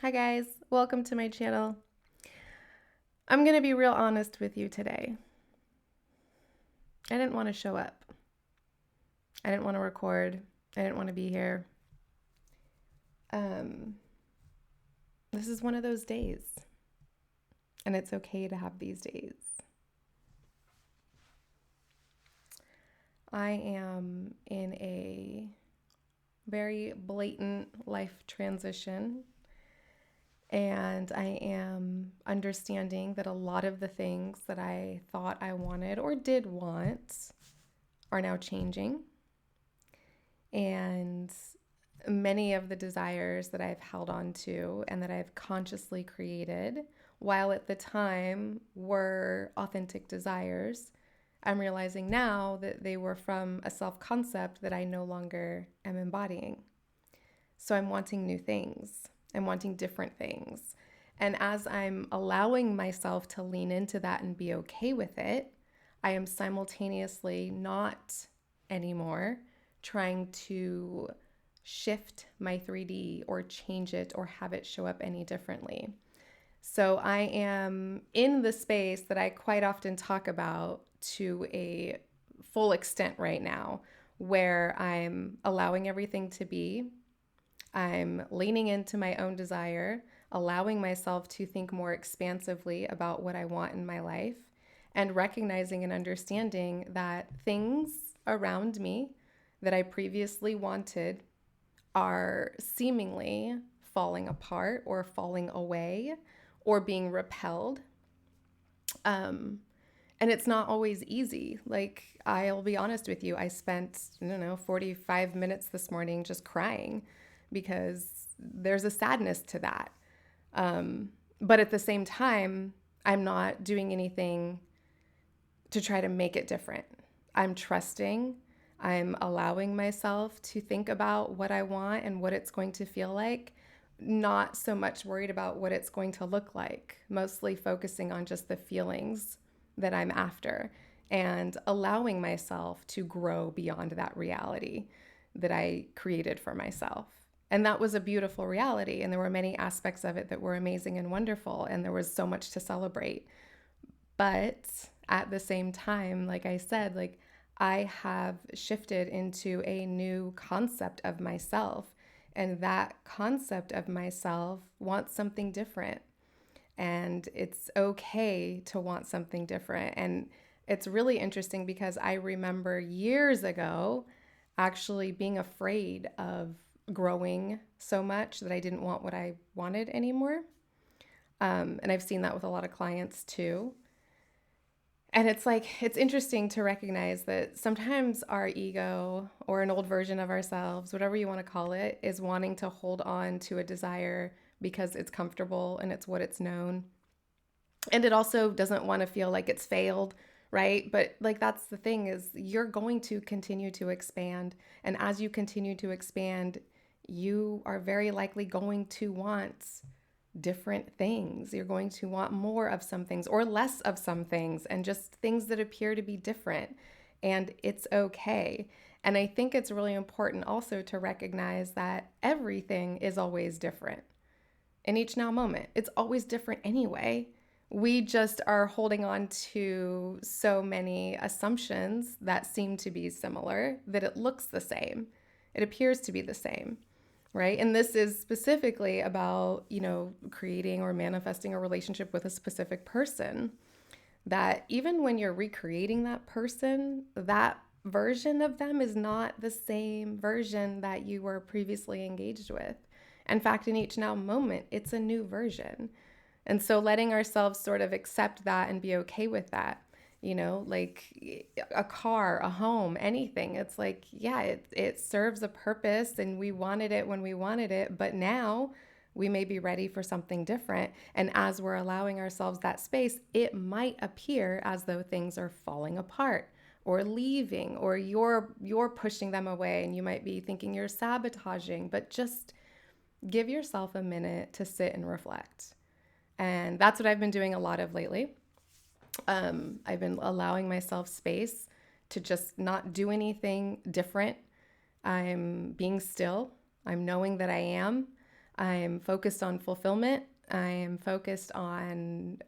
Hi guys, welcome to my channel. I'm going to be real honest with you today. I didn't want to show up. I didn't want to record. I didn't want to be here. Um, this is one of those days, and it's okay to have these days. I am in a very blatant life transition, and I am understanding that a lot of the things that I thought I wanted or did want are now changing. And many of the desires that I've held on to and that I've consciously created, while at the time were authentic desires, I'm realizing now that they were from a self concept that I no longer am embodying. So I'm wanting new things, I'm wanting different things. And as I'm allowing myself to lean into that and be okay with it, I am simultaneously not anymore trying to shift my 3D or change it or have it show up any differently. So I am in the space that I quite often talk about to a full extent right now, where I'm allowing everything to be. I'm leaning into my own desire, allowing myself to think more expansively about what I want in my life, and recognizing and understanding that things around me that I previously wanted are seemingly falling apart or falling away or being repelled. Um, and it's not always easy. Like, I'll be honest with you, I spent, I don't know, 45 minutes this morning just crying because there's a sadness to that. Um, but at the same time, I'm not doing anything to try to make it different. I'm trusting. I'm allowing myself to think about what I want and what it's going to feel like, not so much worried about what it's going to look like, mostly focusing on just the feelings that I'm after and allowing myself to grow beyond that reality that I created for myself. And that was a beautiful reality. And there were many aspects of it that were amazing and wonderful. And there was so much to celebrate. But at the same time, like I said, like I have shifted into a new concept of myself. And that concept of myself wants something different. And it's okay to want something different. And it's really interesting because I remember years ago actually being afraid of growing so much that I didn't want what I wanted anymore. And I've seen that with a lot of clients too. And it's like, it's interesting to recognize that sometimes our ego or an old version of ourselves, whatever you want to call it, is wanting to hold on to a desire because it's comfortable and it's what it's known. And it also doesn't want to feel like it's failed, right? But like that's the thing is you're going to continue to expand. And as you continue to expand, you are very likely going to want different things. You're going to want more of some things or less of some things and just things that appear to be different. And it's okay. And I think it's really important also to recognize that everything is always different in each now moment. It's always different anyway. We just are holding on to so many assumptions that seem to be similar that it looks the same. It appears to be the same, right? And this is specifically about, creating or manifesting a relationship with a specific person. That even when you're recreating that person, that version of them is not the same version that you were previously engaged with. In fact, in each now moment, it's a new version. And so letting ourselves sort of accept that and be okay with that, like a car, a home, anything. It's like, yeah, it serves a purpose and we wanted it when we wanted it, but now we may be ready for something different. And as we're allowing ourselves that space, it might appear as though things are falling apart or leaving or you're pushing them away and you might be thinking you're sabotaging, but just give yourself a minute to sit and reflect. And that's what I've been doing a lot of lately. I've been allowing myself space to just not do anything different. I'm being still. I'm knowing that I am. I'm focused on fulfillment. I am focused on,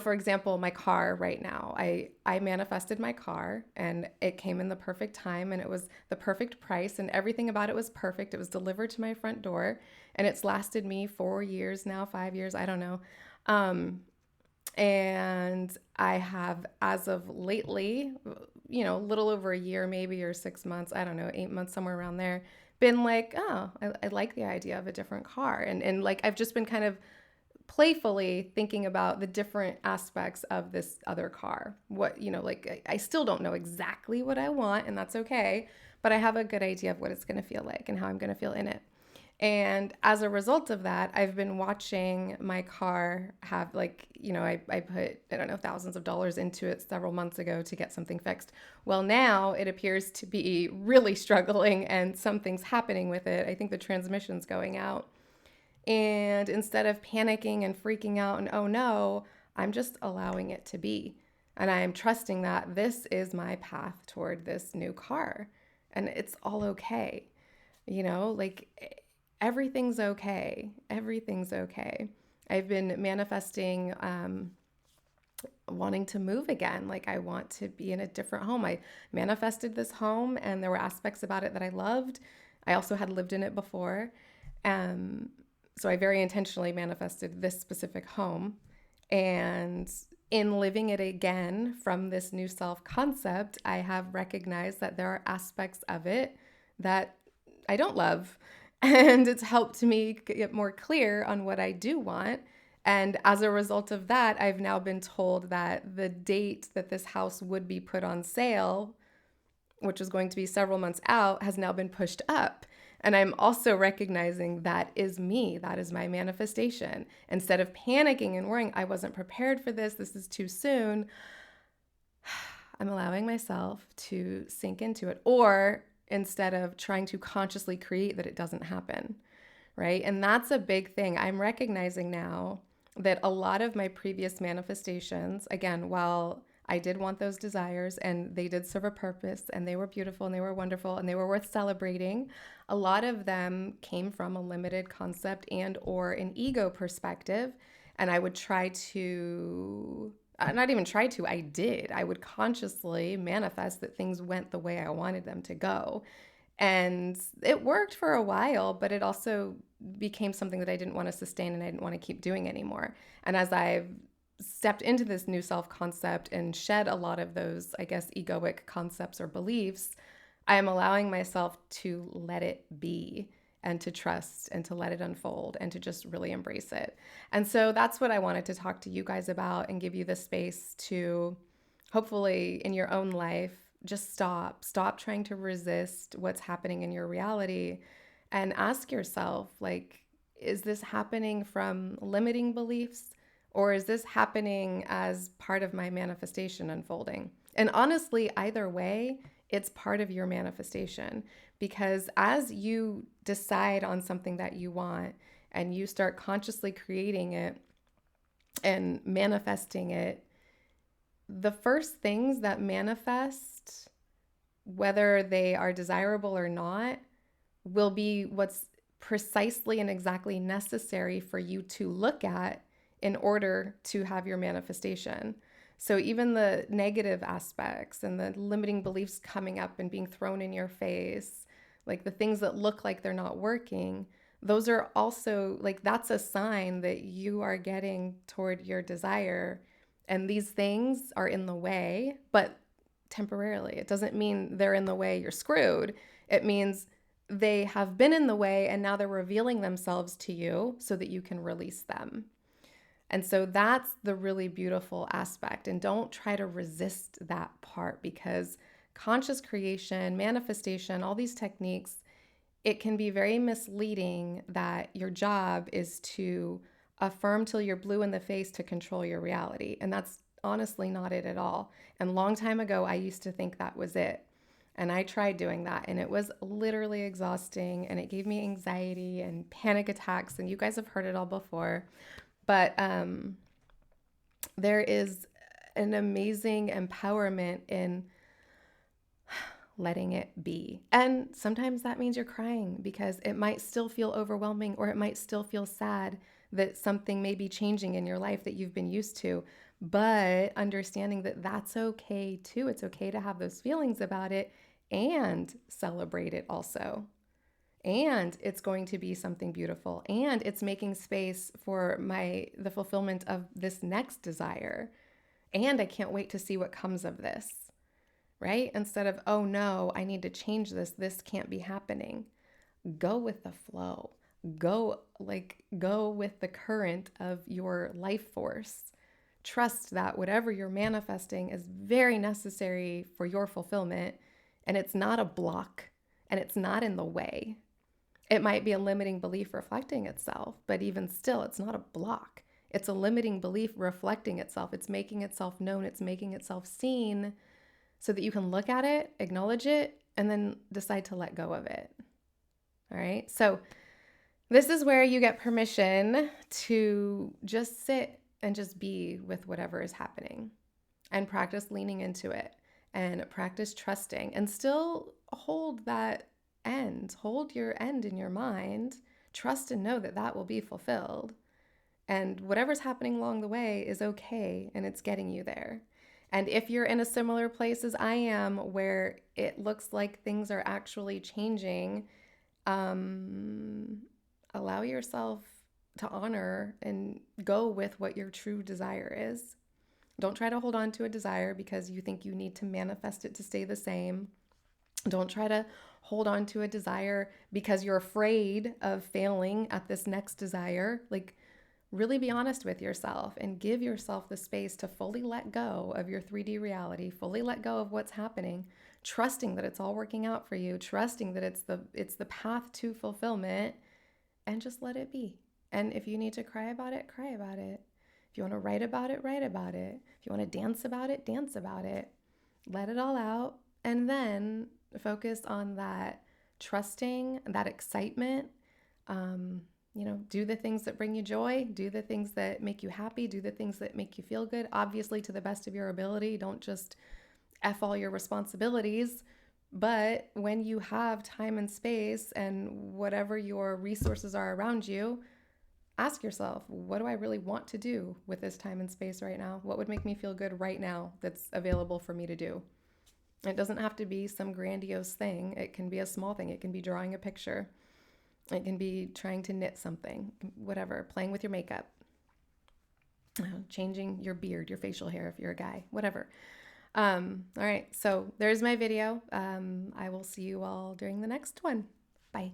for example, my car right now. I manifested my car and it came in the perfect time and it was the perfect price and everything about it was perfect. It was delivered to my front door and it's lasted me 4 years now, 5 years, I don't know. Um, and I have, as of lately, a little over a year, maybe, or 6 months, I don't know, 8 months, somewhere around there, been like, oh, I like the idea of a different car. And like, I've just been kind of playfully thinking about the different aspects of this other car. What, like, I still don't know exactly what I want, and that's okay, but I have a good idea of what it's going to feel like and how I'm going to feel in it. And as a result of that, I've been watching my car have, like, I put, I don't know, thousands of dollars into it several months ago to get something fixed. Well, now it appears to be really struggling and something's happening with it. I think the transmission's going out. And instead of panicking and freaking out and, oh no, I'm just allowing it to be. And I am trusting that this is my path toward this new car. And it's all okay. Like, everything's okay. Everything's okay. I've been manifesting wanting to move again. Like, I want to be in a different home. I manifested this home and there were aspects about it that I loved. I also had lived in it before. Um, so I very intentionally manifested this specific home. And in living it again from this new self concept, I have recognized that there are aspects of it that I don't love. And it's helped me get more clear on what I do want. And as a result of that, I've now been told that the date that this house would be put on sale, which is going to be several months out, has now been pushed up. And I'm also recognizing that is me. That is my manifestation. Instead of panicking and worrying, I wasn't prepared for this, this is too soon, I'm allowing myself to sink into it. Or instead of trying to consciously create that it doesn't happen, right? And that's a big thing. I'm recognizing now that a lot of my previous manifestations, again, while I did want those desires and they did serve a purpose and they were beautiful and they were wonderful and they were worth celebrating, a lot of them came from a limited concept and or an ego perspective. And I would try to not even try to, I did. I would consciously manifest that things went the way I wanted them to go. And it worked for a while, but it also became something that I didn't want to sustain and I didn't want to keep doing anymore. And as I've stepped into this new self concept and shed a lot of those, I guess, egoic concepts or beliefs, I am allowing myself to let it be and to trust and to let it unfold and to just really embrace it. And so that's what I wanted to talk to you guys about and give you the space to, hopefully in your own life, just stop trying to resist what's happening in your reality and ask yourself, like, is this happening from limiting beliefs or is this happening as part of my manifestation unfolding? And honestly, either way, it's part of your manifestation, because as you decide on something that you want and you start consciously creating it and manifesting it, the first things that manifest, whether they are desirable or not, will be what's precisely and exactly necessary for you to look at in order to have your manifestation. So even the negative aspects and the limiting beliefs coming up and being thrown in your face, like the things that look like they're not working, those are also, like, that's a sign that you are getting toward your desire. And these things are in the way, but temporarily. It doesn't mean they're in the way, you're screwed. It means they have been in the way and now they're revealing themselves to you so that you can release them. And so that's the really beautiful aspect. And don't try to resist that part, because conscious creation, manifestation, all these techniques, it can be very misleading that your job is to affirm till you're blue in the face to control your reality. And that's honestly not it at all. And a long time ago, I used to think that was it. And I tried doing that and it was literally exhausting and it gave me anxiety and panic attacks. And you guys have heard it all before. But there is an amazing empowerment in letting it be. And sometimes that means you're crying because it might still feel overwhelming, or it might still feel sad that something may be changing in your life that you've been used to. But understanding that that's okay too. It's okay to have those feelings about it and celebrate it also. And it's going to be something beautiful, and it's making space for the fulfillment of this next desire. And I can't wait to see what comes of this, right? Instead of, oh no, I need to change this. This can't be happening. Go with the flow. Go with the current of your life force. Trust that whatever you're manifesting is very necessary for your fulfillment, and it's not a block, and it's not in the way. It might be a limiting belief reflecting itself, but even still, it's not a block. It's a limiting belief reflecting itself. It's making itself known. It's making itself seen so that you can look at it, acknowledge it, and then decide to let go of it. All right. So this is where you get permission to just sit and just be with whatever is happening, and practice leaning into it, and practice trusting, and still hold that end. Hold your end in your mind. Trust and know that that will be fulfilled. And whatever's happening along the way is okay, and it's getting you there. And if you're in a similar place as I am, where it looks like things are actually changing, allow yourself to honor and go with what your true desire is. Don't try to hold on to a desire because you think you need to manifest it to stay the same. Don't try to hold on to a desire because you're afraid of failing at this next desire. Like, really be honest with yourself and give yourself the space to fully let go of your 3D reality, fully let go of what's happening, trusting that it's all working out for you, trusting that it's the path to fulfillment, and just let it be. And if you need to cry about it, cry about it. If you want to write about it, write about it. If you want to dance about it, dance about it. Let it all out, and then focus on that trusting, that excitement. Do the things that bring you joy, do the things that make you happy, do the things that make you feel good, obviously to the best of your ability. Don't just F all your responsibilities. But when you have time and space and whatever your resources are around you, ask yourself, what do I really want to do with this time and space right now? What would make me feel good right now that's available for me to do? It doesn't have to be some grandiose thing. It can be a small thing. It can be drawing a picture. It can be trying to knit something, whatever, playing with your makeup, changing your beard, your facial hair if you're a guy, whatever. All right, so there's my video. I will see you all during the next one. Bye.